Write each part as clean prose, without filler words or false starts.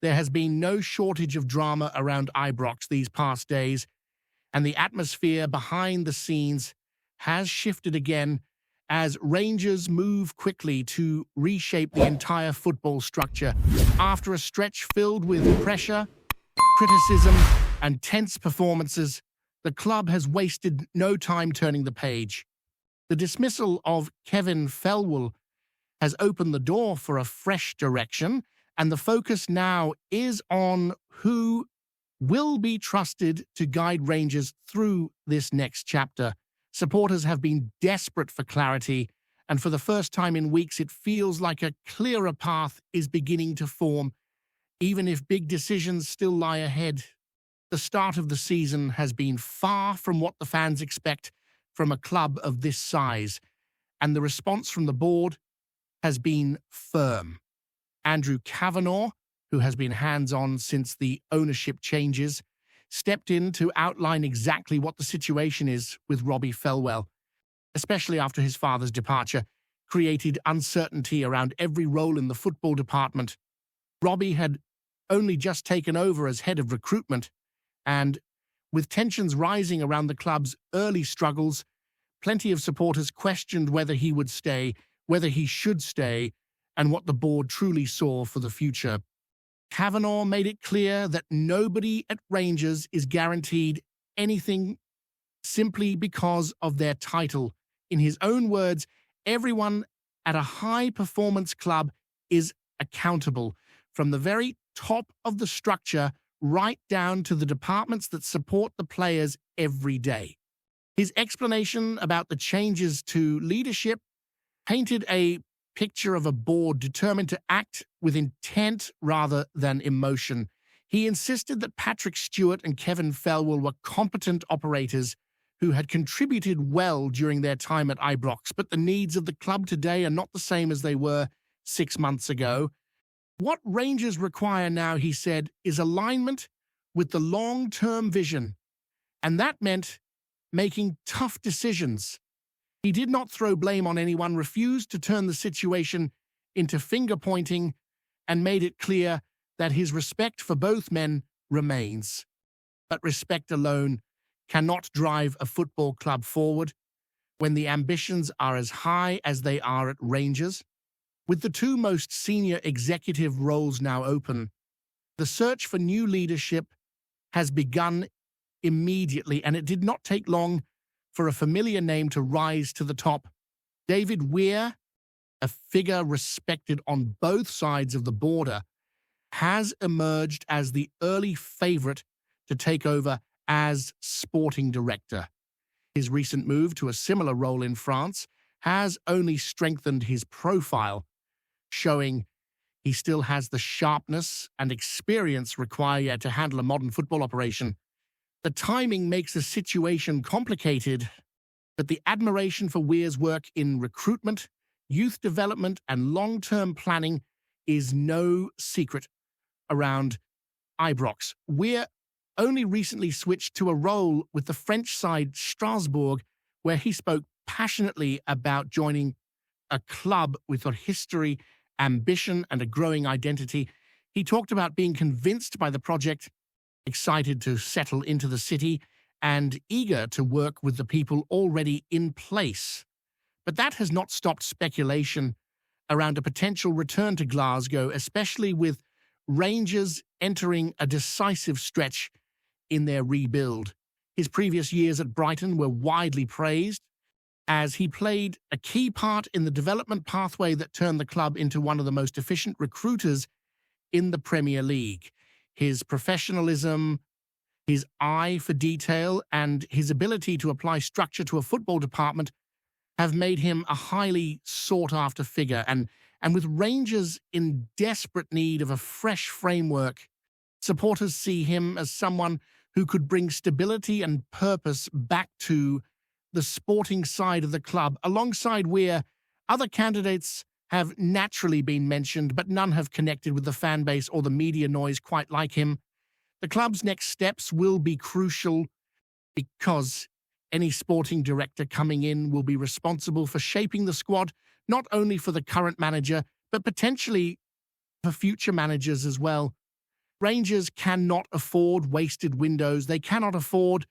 There has been no shortage of drama around Ibrox these past days, and the atmosphere behind the scenes has shifted again as Rangers move quickly to reshape the entire football structure. After a stretch filled with pressure, criticism, and tense performances, the club has wasted no time turning the page. The dismissal of Kevin Felwell has opened the door for a fresh direction, and the focus now is on who will be trusted to guide Rangers through this next chapter. Supporters have been desperate for clarity, and for the first time in weeks, it feels like a clearer path is beginning to form, even if big decisions still lie ahead. The start of the season has been far from what the fans expect from a club of this size, and the response from the board has been firm. Andrew Kavanagh, who has been hands-on since the ownership changes, stepped in to outline exactly what the situation is with Robbie Felwell, especially after his father's departure created uncertainty around every role in the football department. Robbie had only just taken over as head of recruitment, and with tensions rising around the club's early struggles, plenty of supporters questioned whether he would stay, whether he should stay, and what the board truly saw for the future. Kavanagh made it clear that nobody at Rangers is guaranteed anything simply because of their title. In his own words, everyone at a high-performance club is accountable, from the very top of the structure right down to the departments that support the players every day. His explanation about the changes to leadership painted a picture of a board determined to act with intent rather than emotion. He insisted that Patrick Stewart and Kevin Felwell were competent operators who had contributed well during their time at Ibrox, but the needs of the club today are not the same as they were 6 months ago. What Rangers require now, he said, is alignment with the long-term vision, and that meant making tough decisions. He did not throw blame on anyone, refused to turn the situation into finger-pointing, and made it clear that his respect for both men remains. But respect alone cannot drive a football club forward when the ambitions are as high as they are at Rangers. With the two most senior executive roles now open, the search for new leadership has begun immediately, and it did not take long for a familiar name to rise to the top. David Weir, a figure respected on both sides of the border, has emerged as the early favourite to take over as sporting director. His recent move to a similar role in France has only strengthened his profile, showing he still has the sharpness and experience required to handle a modern football operation. The timing makes the situation complicated, but the admiration for Weir's work in recruitment, youth development, and long-term planning is no secret around Ibrox. Weir only recently switched to a role with the French side Strasbourg, where he spoke passionately about joining a club with a history, ambition, and a growing identity. He talked about being convinced by the project, excited to settle into the city, and eager to work with the people already in place. But that has not stopped speculation around a potential return to Glasgow, especially with Rangers entering a decisive stretch in their rebuild. His previous years at Brighton were widely praised, as he played a key part in the development pathway that turned the club into one of the most efficient recruiters in the Premier League. His professionalism, his eye for detail, and his ability to apply structure to a football department have made him a highly sought-after figure. And with Rangers in desperate need of a fresh framework, supporters see him as someone who could bring stability and purpose back to the sporting side of the club. Alongside Weir, other candidates have naturally been mentioned, but none have connected with the fan base or the media noise quite like him. The club's next steps will be crucial because any sporting director coming in will be responsible for shaping the squad, not only for the current manager, but potentially for future managers as well. Rangers cannot afford wasted windows. They cannot afford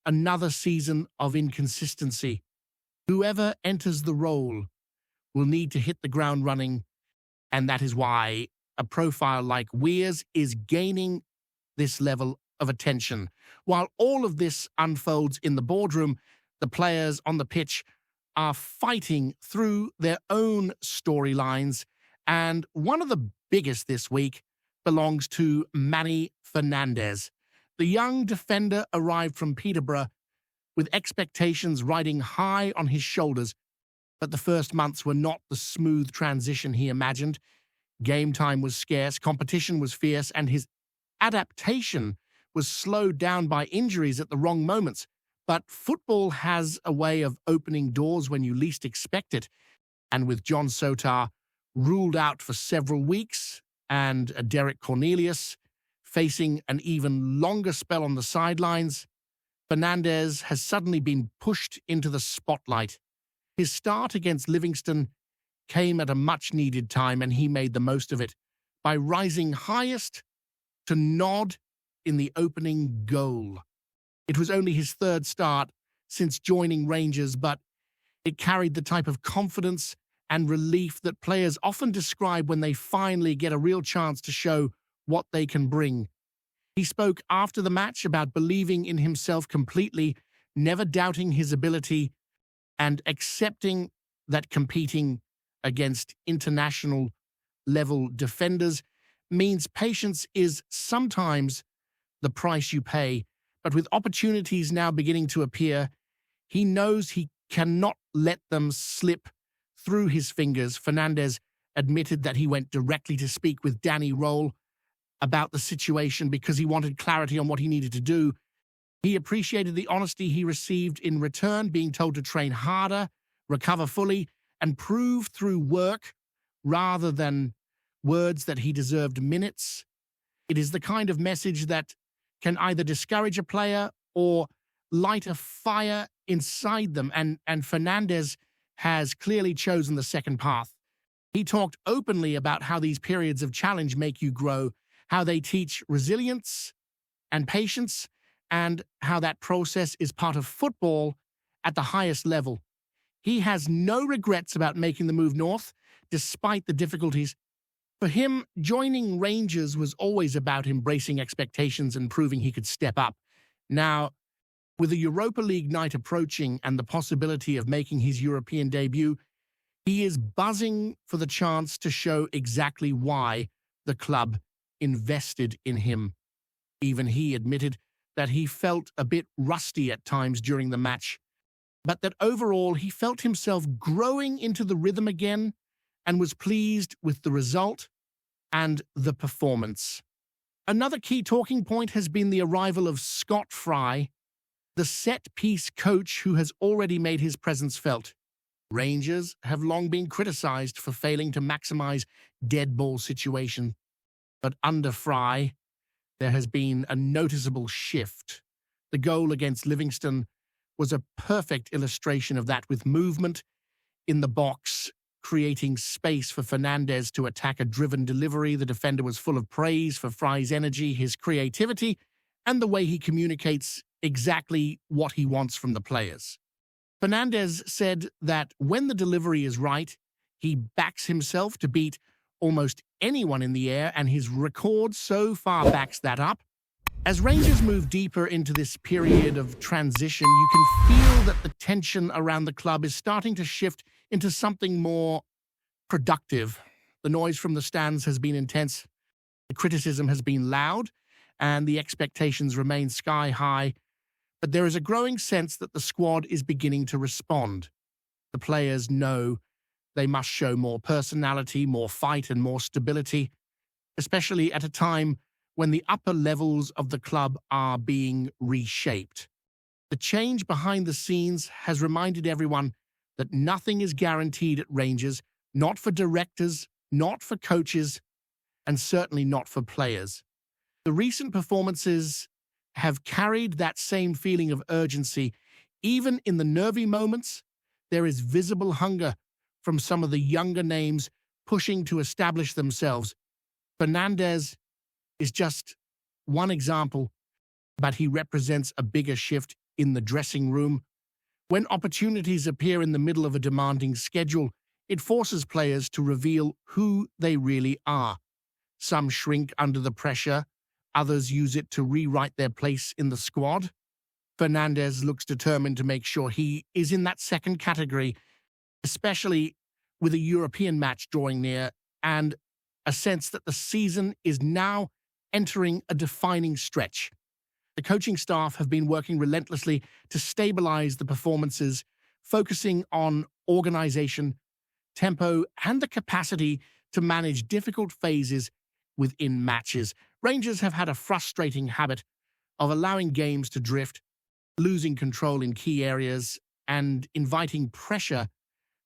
another season of inconsistency. Whoever enters the role will need to hit the ground running, and that is why a profile like Weir's is gaining this level of attention. While all of this unfolds in the boardroom, the players on the pitch are fighting through their own storylines, and one of the biggest this week belongs to Manny Fernandez. The young defender arrived from Peterborough with expectations riding high on his shoulders, but the first months were not the smooth transition he imagined. Game time was scarce, competition was fierce, and his adaptation was slowed down by injuries at the wrong moments. But football has a way of opening doors when you least expect it, and with John Sotar ruled out for several weeks and Derek Cornelius facing an even longer spell on the sidelines, Fernandez has suddenly been pushed into the spotlight. His start against Livingston came at a much-needed time, and he made the most of it by rising highest to nod in the opening goal. It was only his third start since joining Rangers, but it carried the type of confidence and relief that players often describe when they finally get a real chance to show what they can bring. He spoke after the match about believing in himself completely, never doubting his ability, and accepting that competing against international-level defenders means patience is sometimes the price you pay. But with opportunities now beginning to appear, he knows he cannot let them slip through his fingers. Fernandez admitted that he went directly to speak with Danny Roll about the situation because he wanted clarity on what he needed to do. He appreciated the honesty he received in return, being told to train harder, recover fully, and prove through work rather than words that he deserved minutes. It is the kind of message that can either discourage a player or light a fire inside them, and Fernandez has clearly chosen the second path. He talked openly about how these periods of challenge make you grow, how they teach resilience and patience, and how that process is part of football at the highest level. He has no regrets about making the move north, despite the difficulties. For him, joining Rangers was always about embracing expectations and proving he could step up. Now, with the Europa League night approaching and the possibility of making his European debut, he is buzzing for the chance to show exactly why the club invested in him. Even he admitted that he felt a bit rusty at times during the match, but that overall he felt himself growing into the rhythm again and was pleased with the result and the performance. Another key talking point has been the arrival of Scott Fry, the set-piece coach who has already made his presence felt. Rangers have long been criticized for failing to maximize dead ball situations, but under Fry, there has been a noticeable shift. The goal against Livingston was a perfect illustration of that, with movement in the box, creating space for Fernandez to attack a driven delivery. The defender was full of praise for Fry's energy, his creativity, and the way he communicates exactly what he wants from the players. Fernandez said that when the delivery is right, he backs himself to beat almost anyone in the air, and his record so far backs that up. As Rangers move deeper into this period of transition, you can feel that the tension around the club is starting to shift into something more productive. The noise from the stands has been intense, the criticism has been loud, and the expectations remain sky high. But there is a growing sense that the squad is beginning to respond. The players know they must show more personality, more fight, and more stability, especially at a time when the upper levels of the club are being reshaped. The change behind the scenes has reminded everyone that nothing is guaranteed at Rangers, not for directors, not for coaches, and certainly not for players. The recent performances have carried that same feeling of urgency. Even in the nervy moments, there is visible hunger from some of the younger names pushing to establish themselves. Fernandez is just one example, but he represents a bigger shift in the dressing room. When opportunities appear in the middle of a demanding schedule, it forces players to reveal who they really are. Some shrink under the pressure, others use it to rewrite their place in the squad. Fernandes looks determined to make sure he is in that second category, especially with a European match drawing near and a sense that the season is now entering a defining stretch. The coaching staff have been working relentlessly to stabilize the performances, focusing on organization, tempo, and the capacity to manage difficult phases within matches. Rangers have had a frustrating habit of allowing games to drift, losing control in key areas, and inviting pressure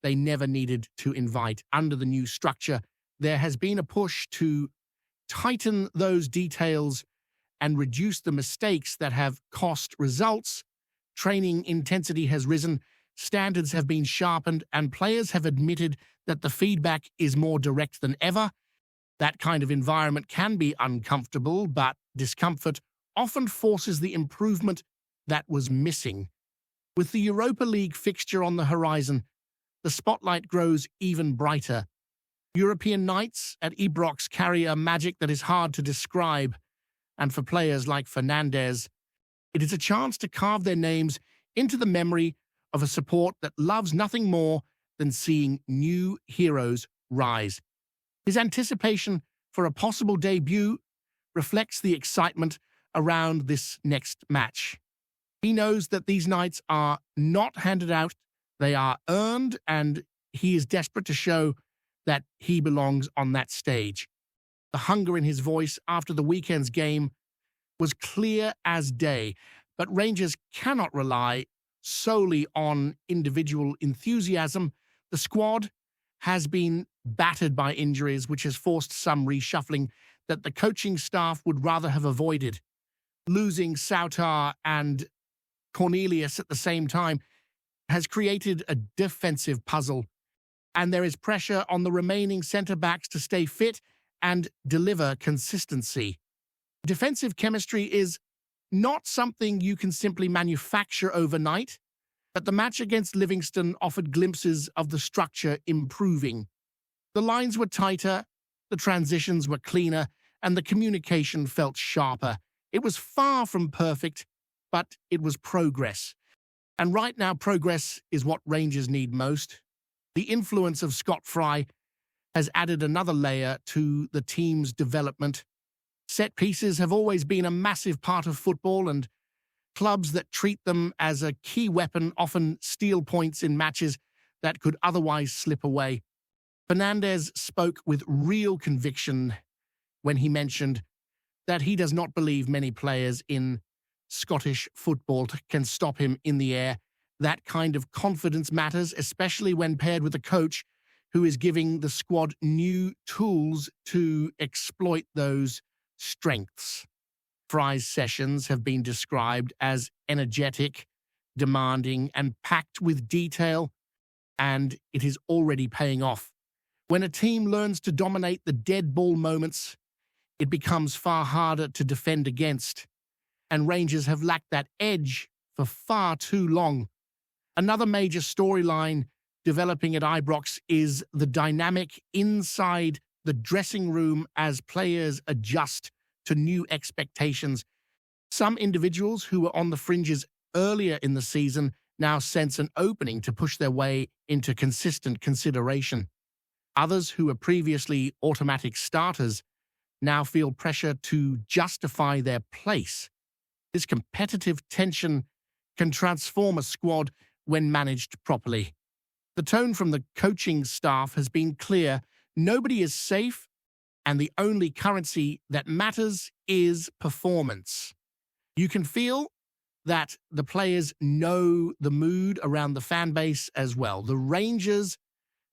they never needed to invite. Under the new structure, there has been a push to tighten those details and reduce the mistakes that have cost results. Training intensity has risen, standards have been sharpened, and players have admitted that the feedback is more direct than ever. That kind of environment can be uncomfortable, but discomfort often forces the improvement that was missing. With the Europa League fixture on the horizon, the spotlight grows even brighter. European nights at Ibrox carry a magic that is hard to describe, and for players like Fernandes, it is a chance to carve their names into the memory of a support that loves nothing more than seeing new heroes rise. His anticipation for a possible debut reflects the excitement around this next match. He knows that these nights are not handed out, they are earned, and he is desperate to show that he belongs on that stage. The hunger in his voice after the weekend's game was clear as day, but Rangers cannot rely solely on individual enthusiasm. The squad has been battered by injuries, which has forced some reshuffling that the coaching staff would rather have avoided. Losing Sautar and Cornelius at the same time has created a defensive puzzle, and there is pressure on the remaining centre-backs to stay fit and deliver consistency. Defensive chemistry is not something you can simply manufacture overnight, but the match against Livingston offered glimpses of the structure improving. The lines were tighter, the transitions were cleaner, and the communication felt sharper. It was far from perfect, but it was progress. And right now, progress is what Rangers need most. The influence of Scott Fry has added another layer to the team's development. Set pieces have always been a massive part of football, and clubs that treat them as a key weapon often steal points in matches that could otherwise slip away. Fernandes spoke with real conviction when he mentioned that he does not believe many players in Scottish football can stop him in the air. That kind of confidence matters, especially when paired with a coach who is giving the squad new tools to exploit those strengths. Fry's sessions have been described as energetic, demanding, and packed with detail, and it is already paying off. When a team learns to dominate the dead ball moments, it becomes far harder to defend against, and Rangers have lacked that edge for far too long. Another major storyline developing at Ibrox is the dynamic inside the dressing room as players adjust to new expectations. Some individuals who were on the fringes earlier in the season now sense an opening to push their way into consistent consideration. Others who were previously automatic starters now feel pressure to justify their place. This competitive tension can transform a squad when managed properly. The tone from the coaching staff has been clear. Nobody is safe, and the only currency that matters is performance. You can feel that the players know the mood around the fan base as well. The Rangers'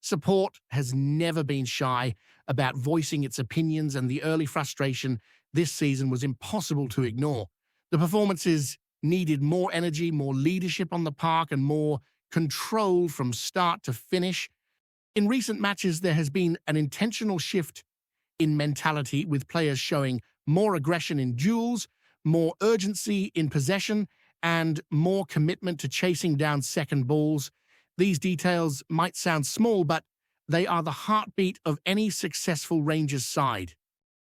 support has never been shy about voicing its opinions, and the early frustration this season was impossible to ignore. The performances needed more energy, more leadership on the park, and more control from start to finish. In recent matches, there has been an intentional shift in mentality, with players showing more aggression in duels, more urgency in possession, and more commitment to chasing down second balls. These details might sound small, but they are the heartbeat of any successful Rangers side.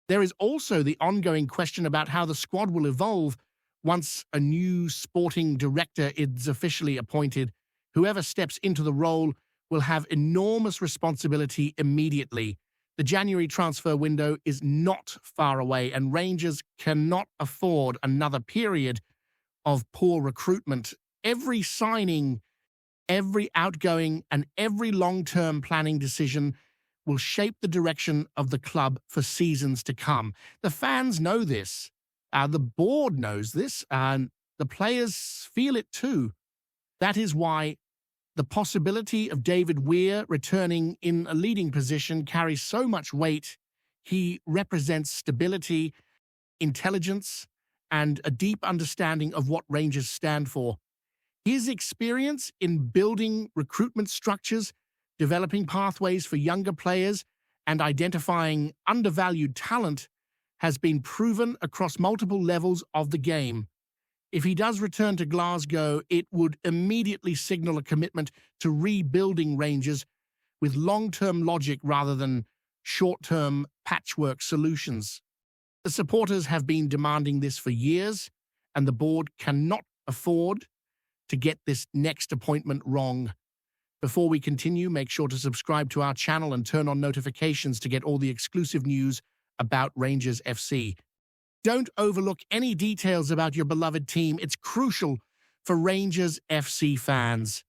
There is also the ongoing question about how the squad will evolve once a new sporting director is officially appointed. Whoever steps into the role will have enormous responsibility immediately. The January transfer window is not far away, and Rangers cannot afford another period of poor recruitment. Every signing, every outgoing, and every long-term planning decision will shape the direction of the club for seasons to come. The fans know this. The board knows this, and the players feel it too. That is why the possibility of David Weir returning in a leading position carries so much weight. He represents stability, intelligence, and a deep understanding of what Rangers stand for. His experience in building recruitment structures, developing pathways for younger players, and identifying undervalued talent has been proven across multiple levels of the game. If he does return to Glasgow, it would immediately signal a commitment to rebuilding Rangers with long-term logic rather than short-term patchwork solutions. The supporters have been demanding this for years, and the board cannot afford to get this next appointment wrong. Before we continue, make sure to subscribe to our channel and turn on notifications to get all the exclusive news about Rangers FC. Don't overlook any details about your beloved team. It's crucial for Rangers FC fans.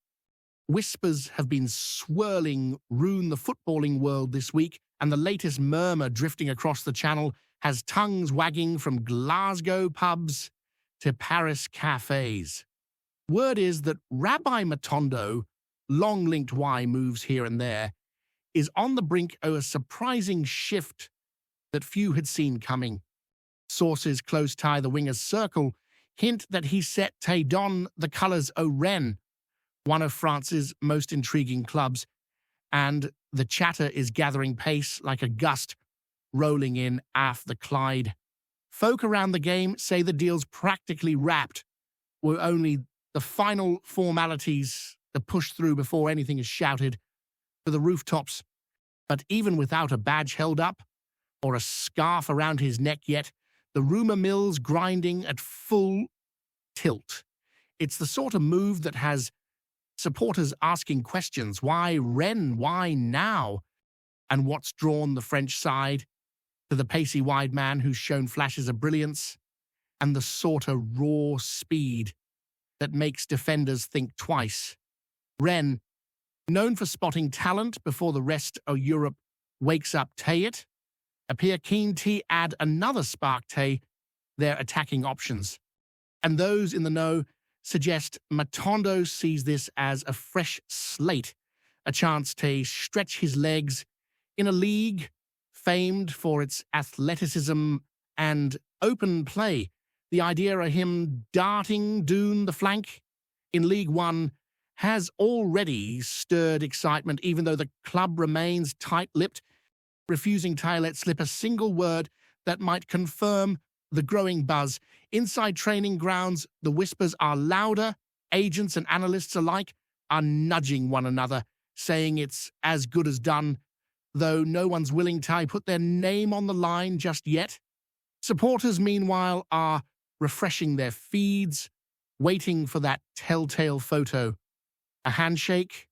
Whispers have been swirling round the footballing world this week, and the latest murmur drifting across the channel has tongues wagging from Glasgow pubs to Paris cafes. Word is that Rabbi Matondo, long-linked Y moves here and there, is on the brink of a surprising shift that few had seen coming. Sources close tie the winger's circle hint that he set to don the colours of Rennes, one of France's most intriguing clubs, and the chatter is gathering pace like a gust rolling in aft the Clyde. Folk around the game say the deal's practically wrapped, with only the final formalities to push through before anything is shouted to the rooftops. But even without a badge held up or a scarf around his neck yet, the rumour mill's grinding at full tilt. It's the sort of move that has supporters asking questions. Why Rennes? Why now? And what's drawn the French side to the pacey wide man who's shown flashes of brilliance and the sort of raw speed that makes defenders think twice. Rennes, known for spotting talent before the rest of Europe wakes up to it, appear keen to add another spark to their attacking options. And those in the know suggest Matondo sees this as a fresh slate, a chance to stretch his legs in a league famed for its athleticism and open play. The idea of him darting down the flank in League One has already stirred excitement, even though the club remains tight-lipped, refusing to let slip a single word that might confirm the growing buzz. Inside training grounds, the whispers are louder. Agents and analysts alike are nudging one another, saying it's as good as done, though no one's willing to put their name on the line just yet. Supporters, meanwhile, are refreshing their feeds, waiting for that telltale photo. A handshake,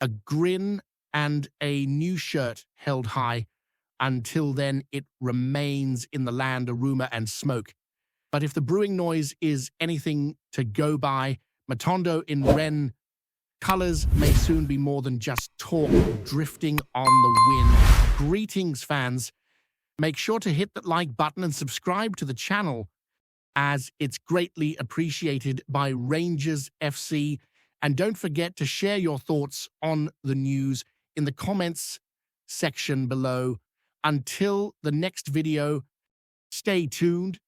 a grin, and a new shirt held high. Until then, it remains in the land of rumour and smoke. But if the brewing noise is anything to go by, Matondo in Rennes colours may soon be more than just talk drifting on the wind. Greetings, fans. Make sure to hit that like button and subscribe to the channel, as it's greatly appreciated by Rangers FC. And don't forget to share your thoughts on the news in the comments section below. Until the next video, stay tuned.